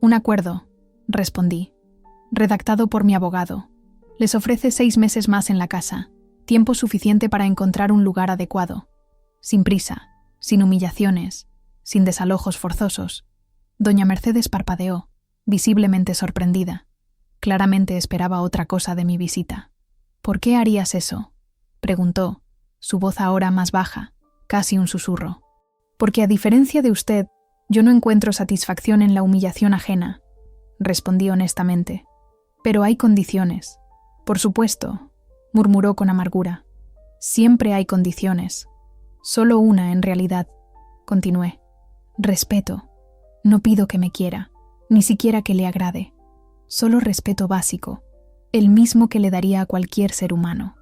«Un acuerdo», respondí. «Redactado por mi abogado. Les ofrece 6 meses más en la casa, tiempo suficiente para encontrar un lugar adecuado. Sin prisa, sin humillaciones, sin desalojos forzosos». Doña Mercedes parpadeó, visiblemente sorprendida. Claramente esperaba otra cosa de mi visita. «¿Por qué harías eso?», preguntó, su voz ahora más baja, casi un susurro. «Porque a diferencia de usted, yo no encuentro satisfacción en la humillación ajena», respondí honestamente. «Pero hay condiciones». «Por supuesto», murmuró con amargura. «Siempre hay condiciones. Solo una, en realidad», continué. «Respeto. No pido que me quiera, ni siquiera que le agrade. Solo respeto básico, el mismo que le daría a cualquier ser humano.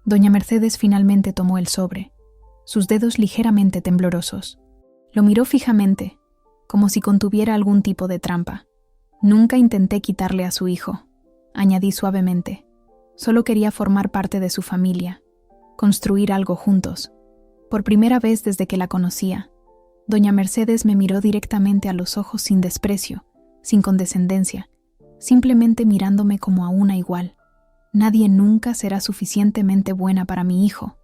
Doña Mercedes finalmente tomó el sobre, sus dedos ligeramente temblorosos. Lo miró fijamente, como si contuviera algún tipo de trampa. Nunca intenté quitarle a su hijo, añadí suavemente. Solo quería formar parte de su familia, construir algo juntos. Por primera vez desde que la conocía, doña Mercedes me miró directamente a los ojos sin desprecio, sin condescendencia, simplemente mirándome como a una igual. Nadie nunca será suficientemente buena para mi hijo,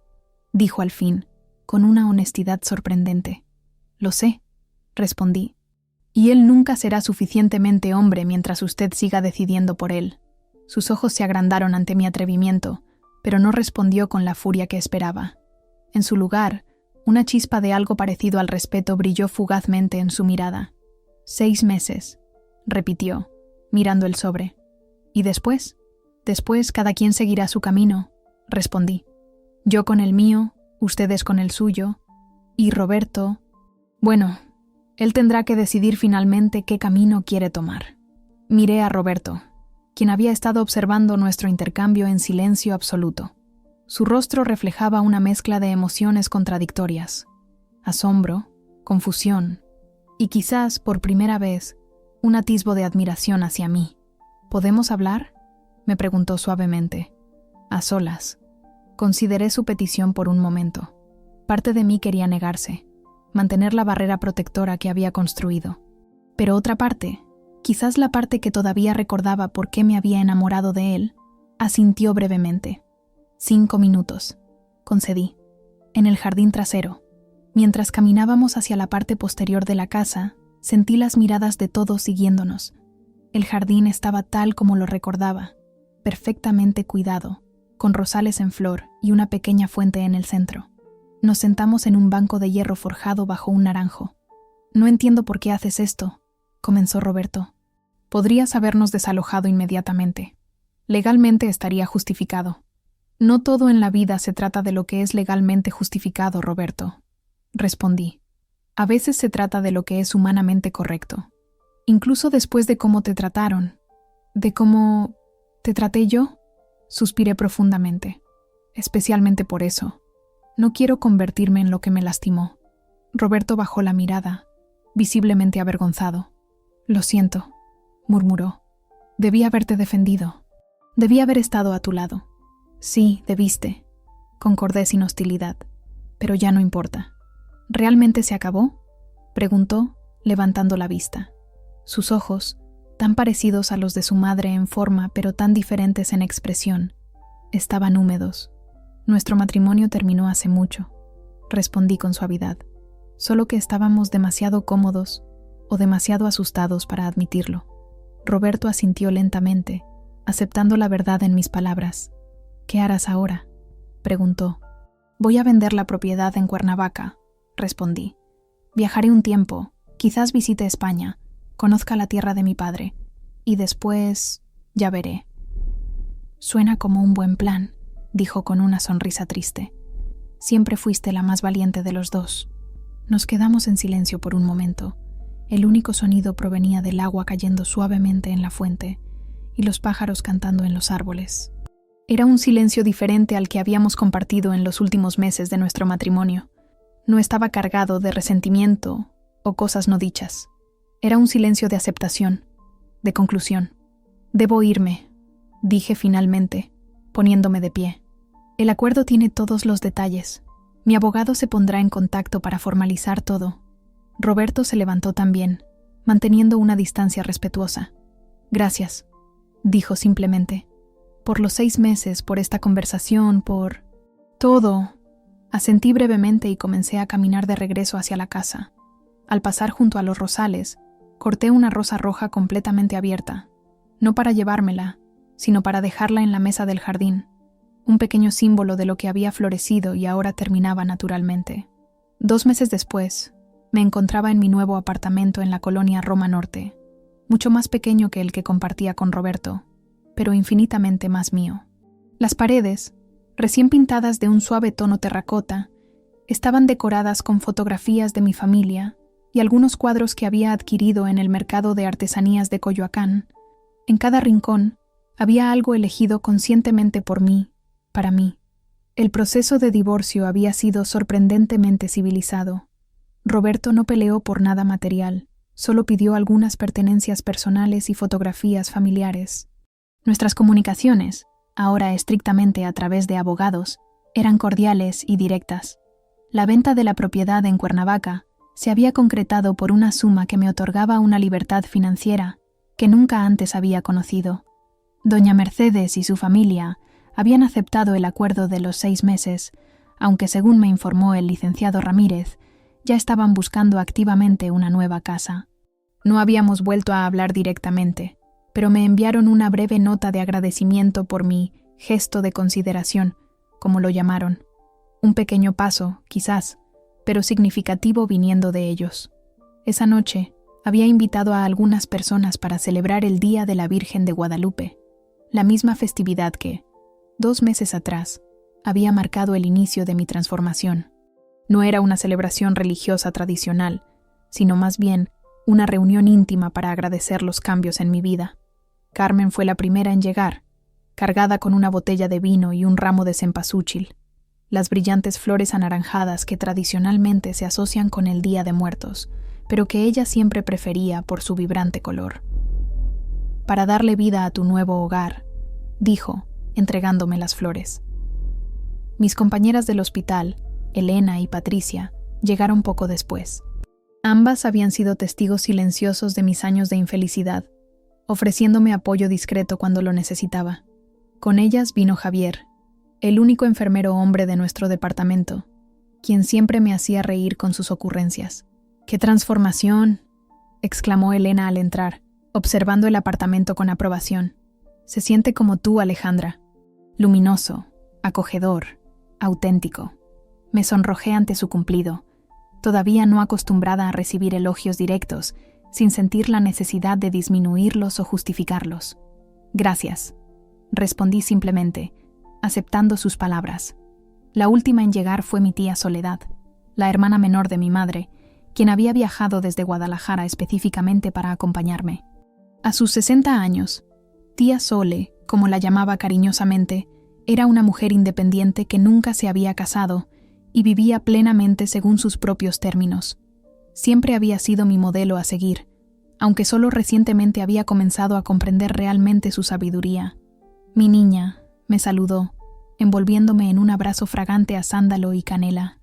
dijo al fin, con una honestidad sorprendente. Lo sé, respondí, y él nunca será suficientemente hombre mientras usted siga decidiendo por él. Sus ojos se agrandaron ante mi atrevimiento, pero no respondió con la furia que esperaba. En su lugar, una chispa de algo parecido al respeto brilló fugazmente en su mirada. 6 meses, repitió, mirando el sobre. ¿Y después? Después cada quien seguirá su camino, respondí. Yo con el mío, ustedes con el suyo, y Roberto... Bueno, él tendrá que decidir finalmente qué camino quiere tomar. Miré a Roberto, quien había estado observando nuestro intercambio en silencio absoluto. Su rostro reflejaba una mezcla de emociones contradictorias: asombro, confusión y quizás, por primera vez, un atisbo de admiración hacia mí. ¿Podemos hablar?, me preguntó suavemente. A solas. Consideré su petición por un momento. Parte de mí quería negarse, mantener la barrera protectora que había construido. Pero otra parte, quizás la parte que todavía recordaba por qué me había enamorado de él, asintió brevemente. 5 minutos, concedí. En el jardín trasero, mientras caminábamos hacia la parte posterior de la casa, sentí las miradas de todos siguiéndonos. El jardín estaba tal como lo recordaba, perfectamente cuidado, con rosales en flor y una pequeña fuente en el centro. Nos sentamos en un banco de hierro forjado bajo un naranjo. No entiendo por qué haces esto, comenzó Roberto. Podrías habernos desalojado inmediatamente. Legalmente estaría justificado. No todo en la vida se trata de lo que es legalmente justificado, Roberto, respondí. A veces se trata de lo que es humanamente correcto. Incluso después de cómo te trataron, de cómo te traté yo, suspiré profundamente. Especialmente por eso. No quiero convertirme en lo que me lastimó. Roberto bajó la mirada, visiblemente avergonzado. Lo siento, murmuró. Debí haberte defendido. Debí haber estado a tu lado. Sí, debiste, concordé sin hostilidad, pero ya no importa. ¿Realmente se acabó?, preguntó, levantando la vista. Sus ojos, tan parecidos a los de su madre en forma pero tan diferentes en expresión, estaban húmedos. Nuestro matrimonio terminó hace mucho, respondí con suavidad, solo que estábamos demasiado cómodos o demasiado asustados para admitirlo. Roberto asintió lentamente, aceptando la verdad en mis palabras. ¿Qué harás ahora?, preguntó. Voy a vender la propiedad en Cuernavaca, respondí. Viajaré un tiempo, quizás visite España, conozca la tierra de mi padre, y después ya veré. Suena como un buen plan, dijo con una sonrisa triste. Siempre fuiste la más valiente de los dos. Nos quedamos en silencio por un momento. El único sonido provenía del agua cayendo suavemente en la fuente y los pájaros cantando en los árboles. Era un silencio diferente al que habíamos compartido en los últimos meses de nuestro matrimonio. No estaba cargado de resentimiento o cosas no dichas. Era un silencio de aceptación, de conclusión. Debo irme, dije finalmente, poniéndome de pie. El acuerdo tiene todos los detalles. Mi abogado se pondrá en contacto para formalizar todo. Roberto se levantó también, manteniendo una distancia respetuosa. Gracias, dijo simplemente. Por los 6 meses, por esta conversación, por... todo. Asentí brevemente y comencé a caminar de regreso hacia la casa. Al pasar junto a los rosales, corté una rosa roja completamente abierta, no para llevármela, sino para dejarla en la mesa del jardín, un pequeño símbolo de lo que había florecido y ahora terminaba naturalmente. 2 meses después, me encontraba en mi nuevo apartamento en la colonia Roma Norte, mucho más pequeño que el que compartía con Roberto, pero infinitamente más mío. Las paredes, recién pintadas de un suave tono terracota, estaban decoradas con fotografías de mi familia y algunos cuadros que había adquirido en el mercado de artesanías de Coyoacán, En cada rincón había algo elegido conscientemente por mí, para mí. El proceso de divorcio había sido sorprendentemente civilizado. Roberto no peleó por nada material, solo pidió algunas pertenencias personales y fotografías familiares. Nuestras comunicaciones, ahora estrictamente a través de abogados, eran cordiales y directas. La venta de la propiedad en Cuernavaca se había concretado por una suma que me otorgaba una libertad financiera que nunca antes había conocido. Doña Mercedes y su familia habían aceptado el acuerdo de los 6 meses, aunque según me informó el licenciado Ramírez, ya estaban buscando activamente una nueva casa. No habíamos vuelto a hablar directamente, pero me enviaron una breve nota de agradecimiento por mi gesto de consideración, como lo llamaron. Un pequeño paso, quizás, pero significativo viniendo de ellos. Esa noche había invitado a algunas personas para celebrar el Día de la Virgen de Guadalupe, la misma festividad que, 2 meses atrás, había marcado el inicio de mi transformación. No era una celebración religiosa tradicional, sino más bien una reunión íntima para agradecer los cambios en mi vida. Carmen fue la primera en llegar, cargada con una botella de vino y un ramo de cempasúchil, las brillantes flores anaranjadas que tradicionalmente se asocian con el Día de Muertos, pero que ella siempre prefería por su vibrante color. Para darle vida a tu nuevo hogar, dijo, entregándome las flores. Mis compañeras del hospital, Elena y Patricia, llegaron poco después. Ambas habían sido testigos silenciosos de mis años de infelicidad, ofreciéndome apoyo discreto cuando lo necesitaba. Con ellas vino Javier, el único enfermero hombre de nuestro departamento, quien siempre me hacía reír con sus ocurrencias. ¡Qué transformación!, exclamó Elena al entrar, observando el apartamento con aprobación. Se siente como tú, Alejandra. Luminoso, acogedor, auténtico. Me sonrojé ante su cumplido, todavía no acostumbrada a recibir elogios directos, sin sentir la necesidad de disminuirlos o justificarlos. Gracias, respondí simplemente, aceptando sus palabras. La última en llegar fue mi tía Soledad, la hermana menor de mi madre, quien había viajado desde Guadalajara específicamente para acompañarme. A sus 60 años, tía Sole, como la llamaba cariñosamente, era una mujer independiente que nunca se había casado y vivía plenamente según sus propios términos. Siempre había sido mi modelo a seguir, aunque solo recientemente había comenzado a comprender realmente su sabiduría. Mi niña, me saludó, envolviéndome en un abrazo fragante a sándalo y canela.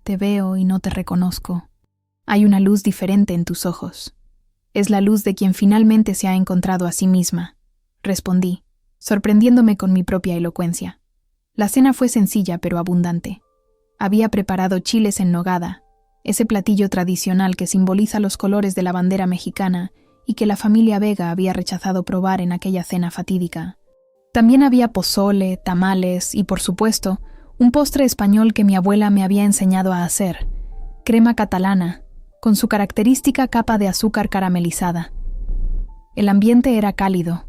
Te veo y no te reconozco. Hay una luz diferente en tus ojos. Es la luz de quien finalmente se ha encontrado a sí misma, respondí, sorprendiéndome con mi propia elocuencia. La cena fue sencilla pero abundante. Había preparado chiles en nogada, ese platillo tradicional que simboliza los colores de la bandera mexicana y que la familia Vega había rechazado probar en aquella cena fatídica. También había pozole, tamales y, por supuesto, un postre español que mi abuela me había enseñado a hacer, crema catalana, con su característica capa de azúcar caramelizada. El ambiente era cálido,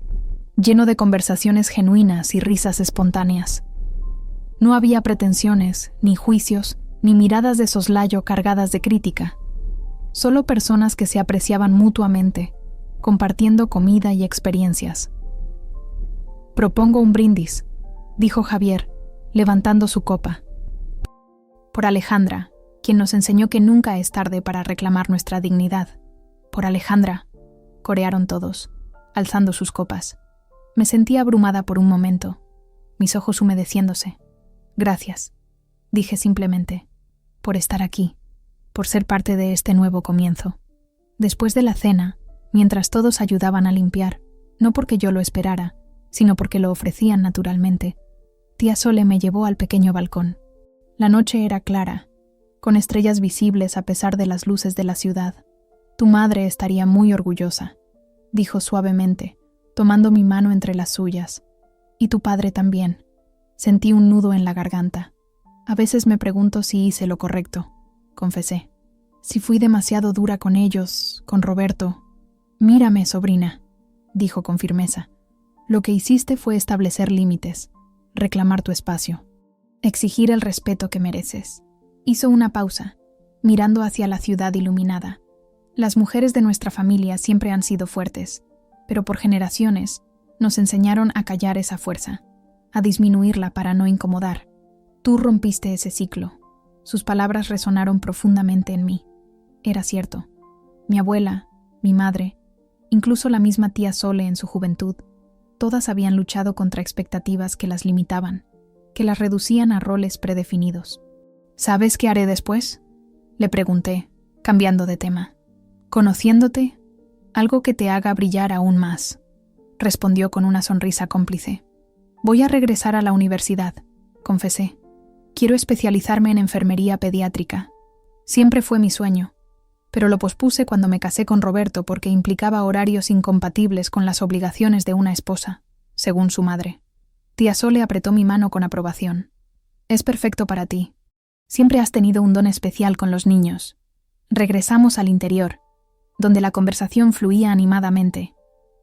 lleno de conversaciones genuinas y risas espontáneas. No había pretensiones, ni juicios, ni miradas de soslayo cargadas de crítica. Solo personas que se apreciaban mutuamente, compartiendo comida y experiencias. Propongo un brindis, dijo Javier, levantando su copa. Por Alejandra, quien nos enseñó que nunca es tarde para reclamar nuestra dignidad. Por Alejandra, corearon todos, alzando sus copas. Me sentí abrumada por un momento, mis ojos humedeciéndose. Gracias, dije simplemente, por estar aquí, por ser parte de este nuevo comienzo. Después de la cena, mientras todos ayudaban a limpiar, no porque yo lo esperara, sino porque lo ofrecían naturalmente, tía Sole me llevó al pequeño balcón. La noche era clara, con estrellas visibles a pesar de las luces de la ciudad. Tu madre estaría muy orgullosa, dijo suavemente, tomando mi mano entre las suyas. Y tu padre también. Sentí un nudo en la garganta. A veces me pregunto si hice lo correcto, confesé. Si fui demasiado dura con ellos, con Roberto. Mírame, sobrina, dijo con firmeza. Lo que hiciste fue establecer límites, reclamar tu espacio, exigir el respeto que mereces. Hizo una pausa, mirando hacia la ciudad iluminada. Las mujeres de nuestra familia siempre han sido fuertes, pero por generaciones nos enseñaron a callar esa fuerza, a disminuirla para no incomodar. Tú rompiste ese ciclo. Sus palabras resonaron profundamente en mí. Era cierto. Mi abuela, mi madre, incluso la misma tía Sole en su juventud, todas habían luchado contra expectativas que las limitaban, que las reducían a roles predefinidos. ¿Sabes qué haré después?, le pregunté, cambiando de tema. Conociéndote, algo que te haga brillar aún más, respondió con una sonrisa cómplice. Voy a regresar a la universidad, confesé. Quiero especializarme en enfermería pediátrica. Siempre fue mi sueño, pero lo pospuse cuando me casé con Roberto porque implicaba horarios incompatibles con las obligaciones de una esposa, según su madre. Tía Sole apretó mi mano con aprobación. Es perfecto para ti. Siempre has tenido un don especial con los niños. Regresamos al interior, donde la conversación fluía animadamente.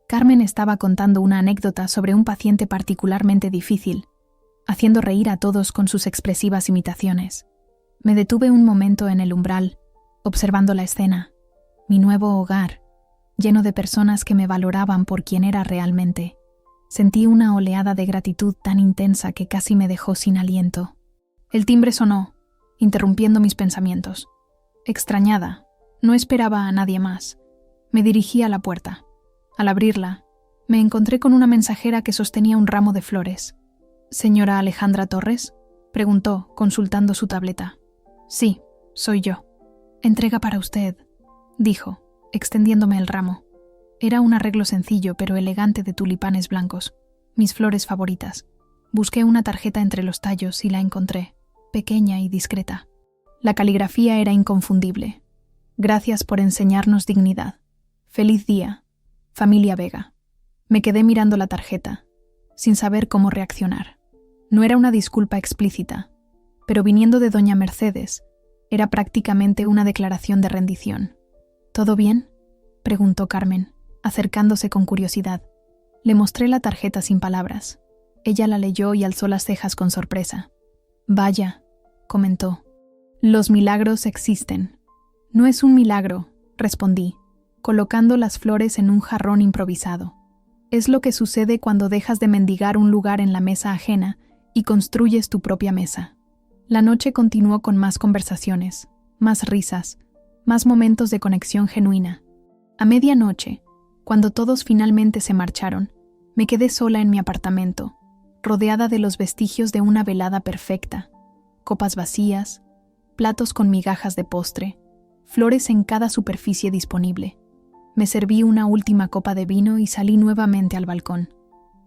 Carmen estaba contando una anécdota sobre un paciente particularmente difícil, haciendo reír a todos con sus expresivas imitaciones. Me detuve un momento en el umbral, observando la escena, mi nuevo hogar, lleno de personas que me valoraban por quien era realmente. Sentí una oleada de gratitud tan intensa que casi me dejó sin aliento. El timbre sonó, interrumpiendo mis pensamientos. Extrañada, no esperaba a nadie más. Me dirigí a la puerta. Al abrirla, me encontré con una mensajera que sostenía un ramo de flores. ¿Señora Alejandra Torres?, preguntó, consultando su tableta. Sí, soy yo. Entrega para usted, dijo, extendiéndome el ramo. Era un arreglo sencillo pero elegante de tulipanes blancos, mis flores favoritas. Busqué una tarjeta entre los tallos y la encontré, pequeña y discreta. La caligrafía era inconfundible. Gracias por enseñarnos dignidad. Feliz día, familia Vega. Me quedé mirando la tarjeta, sin saber cómo reaccionar. No era una disculpa explícita, pero viniendo de doña Mercedes, era prácticamente una declaración de rendición. ¿Todo bien?, preguntó Carmen, acercándose con curiosidad. Le mostré la tarjeta sin palabras. Ella la leyó y alzó las cejas con sorpresa. Vaya, comentó. Los milagros existen. No es un milagro, respondí, colocando las flores en un jarrón improvisado. Es lo que sucede cuando dejas de mendigar un lugar en la mesa ajena y construyes tu propia mesa. La noche continuó con más conversaciones, más risas, más momentos de conexión genuina. A medianoche, cuando todos finalmente se marcharon, me quedé sola en mi apartamento, rodeada de los vestigios de una velada perfecta, copas vacías, platos con migajas de postre, flores en cada superficie disponible. Me serví una última copa de vino y salí nuevamente al balcón.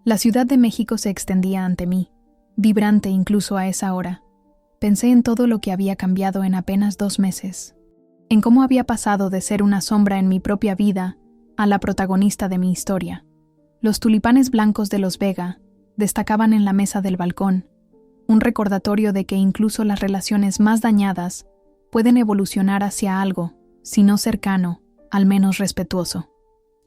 La Ciudad de México se extendía ante mí, vibrante incluso a esa hora. Pensé en todo lo que había cambiado en apenas 2 meses, en cómo había pasado de ser una sombra en mi propia vida a la protagonista de mi historia. Los tulipanes blancos de los Vega destacaban en la mesa del balcón, un recordatorio de que incluso las relaciones más dañadas pueden evolucionar hacia algo, si no cercano, al menos respetuoso.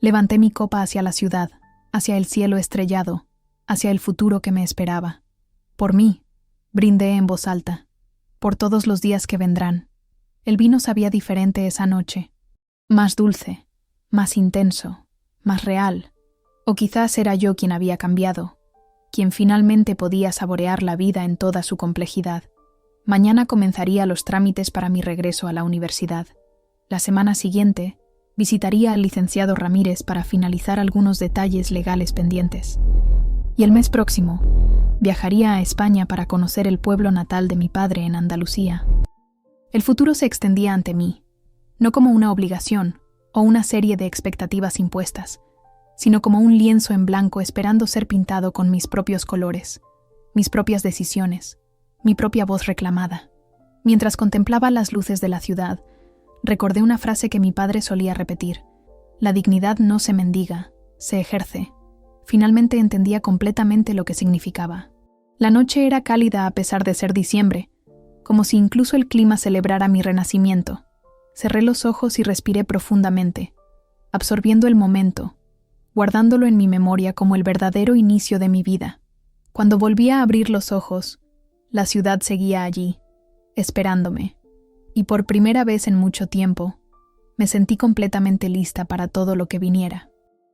Levanté mi copa hacia la ciudad, hacia el cielo estrellado, hacia el futuro que me esperaba. Por mí, brindé en voz alta, por todos los días que vendrán. El vino sabía diferente esa noche, más dulce, más intenso, más real, o quizás era yo quien había cambiado, quien finalmente podía saborear la vida en toda su complejidad. Mañana comenzaría los trámites para mi regreso a la universidad. La semana siguiente, visitaría al licenciado Ramírez para finalizar algunos detalles legales pendientes. Y el mes próximo, viajaría a España para conocer el pueblo natal de mi padre en Andalucía. El futuro se extendía ante mí, no como una obligación o una serie de expectativas impuestas, sino como un lienzo en blanco esperando ser pintado con mis propios colores, mis propias decisiones, mi propia voz reclamada. Mientras contemplaba las luces de la ciudad, recordé una frase que mi padre solía repetir: la dignidad no se mendiga, se ejerce. Finalmente entendía completamente lo que significaba. La noche era cálida a pesar de ser diciembre, como si incluso el clima celebrara mi renacimiento. Cerré los ojos y respiré profundamente, absorbiendo el momento, guardándolo en mi memoria como el verdadero inicio de mi vida. Cuando volví a abrir los ojos, la ciudad seguía allí, esperándome, y por primera vez en mucho tiempo, me sentí completamente lista para todo lo que viniera.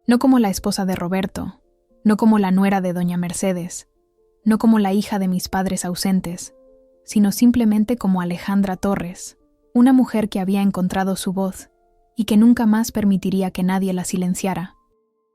No como la esposa de Roberto, no como la nuera de doña Mercedes, no como la hija de mis padres ausentes, sino simplemente como Alejandra Torres, una mujer que había encontrado su voz y que nunca más permitiría que nadie la silenciara.